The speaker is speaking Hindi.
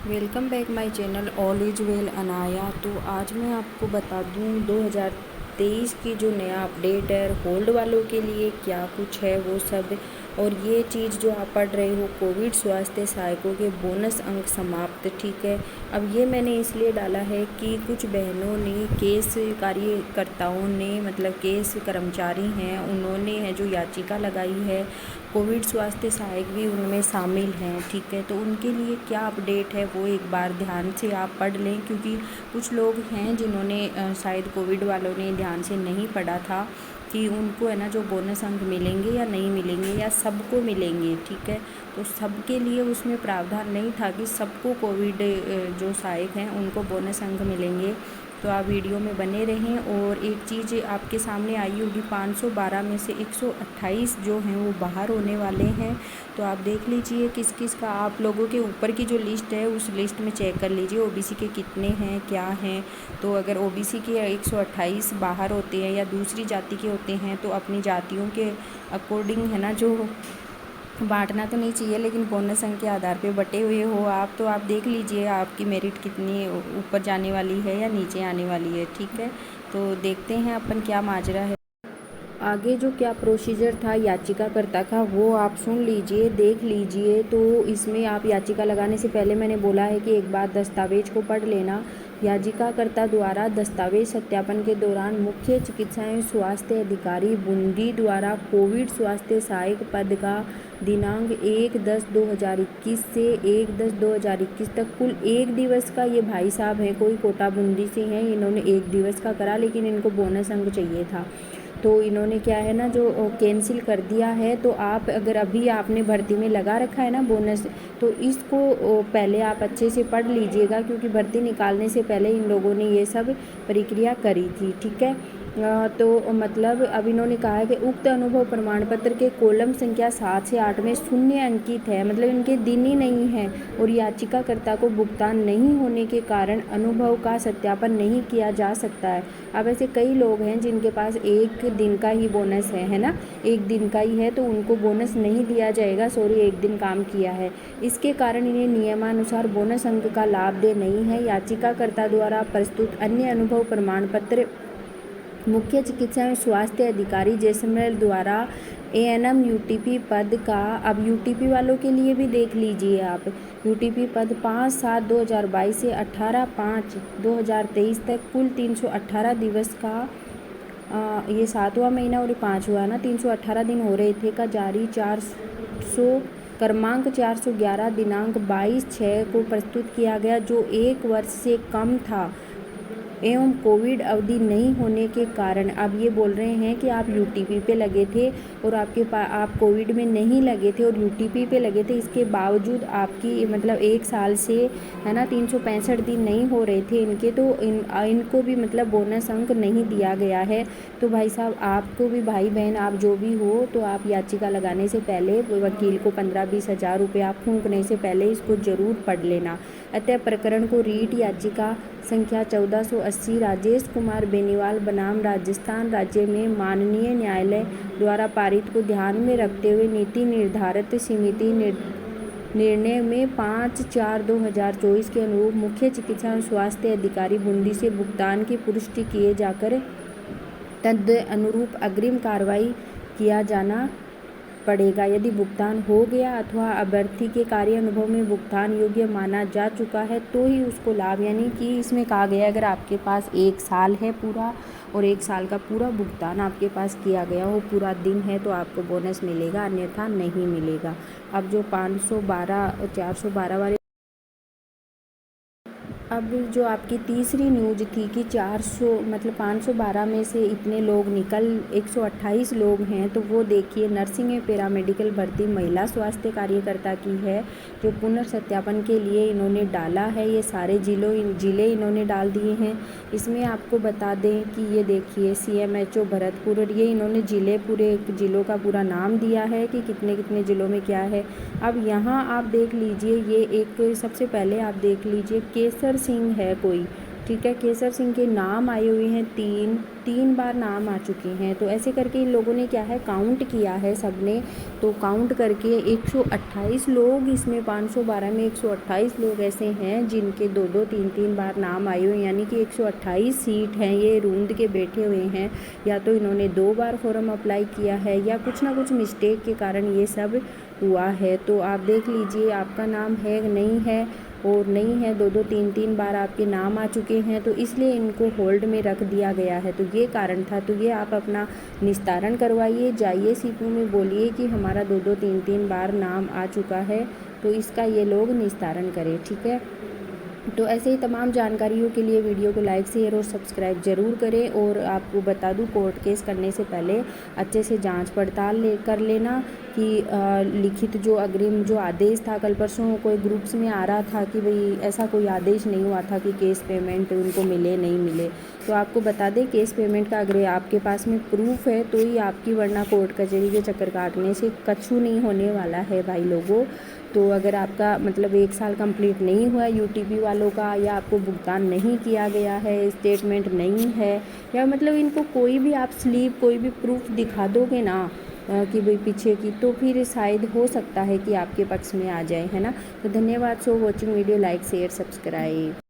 Welcome back my channel all is well Anaya. तो आज मैं आपको बता दूं 2023 की जो नया अपडेट है होल्ड वालों के लिए क्या कुछ है वो सब। और ये चीज़ जो आप पढ़ रहे हो कोविड स्वास्थ्य सहायकों के बोनस अंक समाप्त, ठीक है। अब ये मैंने इसलिए डाला है कि कुछ बहनों ने केस कार्यकर्ताओं ने मतलब केस कर्मचारी हैं उन्होंने है जो याचिका लगाई है, कोविड स्वास्थ्य सहायक भी उनमें शामिल हैं, ठीक है। तो उनके लिए क्या अपडेट है वो एक बार ध्यान से आप पढ़ लें, क्योंकि कुछ लोग हैं जिन्होंने शायद कोविड वालों ने ध्यान से नहीं पढ़ा था कि उनको है ना जो बोनस अंक मिलेंगे या नहीं मिलेंगे या सबको मिलेंगे, ठीक है। तो सबके लिए उसमें प्रावधान नहीं था कि सबको कोविड जो सहायक हैं उनको बोनस अंक मिलेंगे। तो आप वीडियो में बने रहें। और एक चीज़ आपके सामने आई होगी, 512 में से 128 जो हैं वो बाहर होने वाले हैं। तो आप देख लीजिए किस किस का, आप लोगों के ऊपर की जो लिस्ट है उस लिस्ट में चेक कर लीजिए ओबीसी के कितने हैं क्या हैं। तो अगर ओबीसी के 128 बाहर होते हैं या दूसरी जाति के होते हैं तो अपनी जातियों के अकॉर्डिंग है ना जो बांटना तो नहीं चाहिए, लेकिन बोनस अंक के आधार पे बटे हुए हो आप, तो आप देख लीजिए आपकी मेरिट कितनी ऊपर जाने वाली है या नीचे आने वाली है, ठीक है। तो देखते हैं अपन क्या माजरा है आगे। जो क्या प्रोसीजर था याचिकाकर्ता का वो आप सुन लीजिए, देख लीजिए। तो इसमें आप याचिका लगाने से पहले मैंने बोला है कि एक बार दस्तावेज को पढ़ लेना। याचिकाकर्ता द्वारा दस्तावेज सत्यापन के दौरान मुख्य चिकित्सा एवं स्वास्थ्य अधिकारी बूंदी द्वारा कोविड स्वास्थ्य सहायक पद का दिनांक 1/10/2021 से 1/10/2021 तक कुल 1 दिवस का, ये भाई साहब हैं कोई कोटा बूंदी से हैं, इन्होंने 1 दिवस का करा लेकिन इनको बोनस अंक चाहिए था। तो इन्होंने क्या है ना जो कैंसिल कर दिया है। तो आप अगर अभी आपने भर्ती में लगा रखा है ना बोनस, तो इसको पहले आप अच्छे से पढ़ लीजिएगा, क्योंकि भर्ती निकालने से पहले इन लोगों ने ये सब प्रक्रिया करी थी, ठीक है। तो मतलब अब इन्होंने कहा है कि उक्त अनुभव प्रमाण पत्र के कॉलम संख्या 7 से 8 में शून्य अंकित है, मतलब इनके दिन ही नहीं है। और याचिकाकर्ता को भुगतान नहीं होने के कारण अनुभव का सत्यापन नहीं किया जा सकता है। अब ऐसे कई लोग हैं जिनके पास 1 दिन का ही बोनस है ना, 1 दिन का ही है, तो उनको बोनस नहीं दिया जाएगा, सॉरी 1 दिन काम किया है। इसके कारण इन्हें नियमानुसार बोनस अंक का लाभ दे नहीं है। याचिकाकर्ता द्वारा प्रस्तुत अन्य अनुभव प्रमाण पत्र मुख्य चिकित्सा एवं स्वास्थ्य अधिकारी जैसलमेर द्वारा एएनएम यूटीपी पद का, अब यूटीपी वालों के लिए भी देख लीजिए आप, यूटीपी पद 5/7/2022 से 18/5/2023 तक कुल 318 दिवस का, ये 7वां महीना और ये 5वां ना, 318 दिन हो रहे थे का जारी 400 क्रमांक 411 दिनांक 22/6 को प्रस्तुत किया गया, जो 1 वर्ष से कम था एवं कोविड अवधि नहीं होने के कारण। अब ये बोल रहे हैं कि आप यूटीपी पे लगे थे और आप कोविड में नहीं लगे थे और यूटीपी पे लगे थे, इसके बावजूद आपकी मतलब 1 साल से है ना 365 दिन नहीं हो रहे थे इनके, तो इनको भी मतलब बोनस अंक नहीं दिया गया है। तो भाई साहब आपको भी, भाई बहन आप जो भी हो, तो आप याचिका लगाने से पहले वकील को 15-20 हज़ार रुपये आप फूंकने से पहले इसको ज़रूर पढ़ लेना। अतः प्रकरण को रीट याचिका संख्या 1480 राजेश कुमार बेनीवाल बनाम राजस्थान राज्य में माननीय न्यायालय द्वारा पारित को ध्यान में रखते हुए नीति निर्धारित समिति निर्णय में 5/4/2024 के अनुरूप मुख्य चिकित्सा एवं स्वास्थ्य अधिकारी बूंदी से भुगतान की पुष्टि किए जाकर तद अनुरूप अग्रिम कार्रवाई किया जाना पड़ेगा। यदि भुगतान हो गया अथवा अभ्यर्थी के कार्य अनुभव में भुगतान योग्य माना जा चुका है तो ही उसको लाभ, यानी कि इसमें कहा गया अगर आपके पास 1 साल है पूरा और 1 साल का पूरा भुगतान आपके पास किया गया हो, पूरा दिन है, तो आपको बोनस मिलेगा, अन्यथा नहीं मिलेगा। अब जो 512 412 वाले, अब जो आपकी तीसरी न्यूज थी कि 400 मतलब 512 में से इतने लोग निकल 128 लोग हैं, तो वो देखिए नर्सिंग एवं पैरामेडिकल भर्ती महिला स्वास्थ्य कार्यकर्ता की है, जो पुनर्सत्यापन के लिए इन्होंने डाला है। ये सारे जिले इन्होंने डाल दिए हैं। इसमें आपको बता दें कि ये देखिए CMHO भरतपुर, और ये इन्होंने पूरे ज़िलों का पूरा नाम दिया है कि कितने कितने ज़िलों में क्या है। अब यहाँ आप देख लीजिए, ये एक सबसे पहले आप देख लीजिए केसर सिंह है कोई, ठीक है। केसर सिंह के नाम आए हुए हैं तीन बार नाम आ चुके हैं। तो ऐसे करके इन लोगों ने क्या है काउंट किया है सबने, तो काउंट करके 128 लोग इसमें 512 में 128 लोग ऐसे हैं जिनके 2-2 3-3 बार नाम आए हुए हैं, यानी कि 128 सीट हैं ये रूंद के बैठे हुए हैं। या तो इन्होंने 2 बार फॉर्म अप्लाई किया है या कुछ ना कुछ मिस्टेक के कारण ये सब हुआ है। तो आप देख लीजिए आपका नाम है नहीं है, और नहीं है 2-2 3-3 बार आपके नाम आ चुके हैं, तो इसलिए इनको होल्ड में रख दिया गया है। तो ये कारण था। तो ये आप अपना निस्तारण करवाइए, जाइए सीपू में बोलिए कि हमारा 2-2 3-3 बार नाम आ चुका है, तो इसका ये लोग निस्तारण करें, ठीक है। तो ऐसे ही तमाम जानकारियों के लिए वीडियो को लाइक शेयर और सब्सक्राइब ज़रूर करें। और आपको बता दूं कोर्ट केस करने से पहले अच्छे से जांच पड़ताल कर लेना कि लिखित जो अग्रिम जो आदेश था, कल परसों कोई ग्रुप्स में आ रहा था कि भाई ऐसा कोई आदेश नहीं हुआ था कि केस पेमेंट उनको मिले नहीं मिले। तो आपको बता दें केस पेमेंट का अगर आपके पास में प्रूफ है तो ही आपकी, वरना कोर्ट कचहरी के चक्कर काटने से कछु नहीं होने वाला है भाई लोगों। तो अगर आपका मतलब 1 साल कंप्लीट नहीं हुआ यूटीपी वालों का, या आपको भुगतान नहीं किया गया है, स्टेटमेंट नहीं है, या मतलब इनको कोई भी आप स्लिप कोई भी प्रूफ दिखा दोगे ना कि भाई पीछे की, तो फिर शायद हो सकता है कि आपके पक्ष में आ जाए, है ना। तो धन्यवाद। सो watching video, like share subscribe.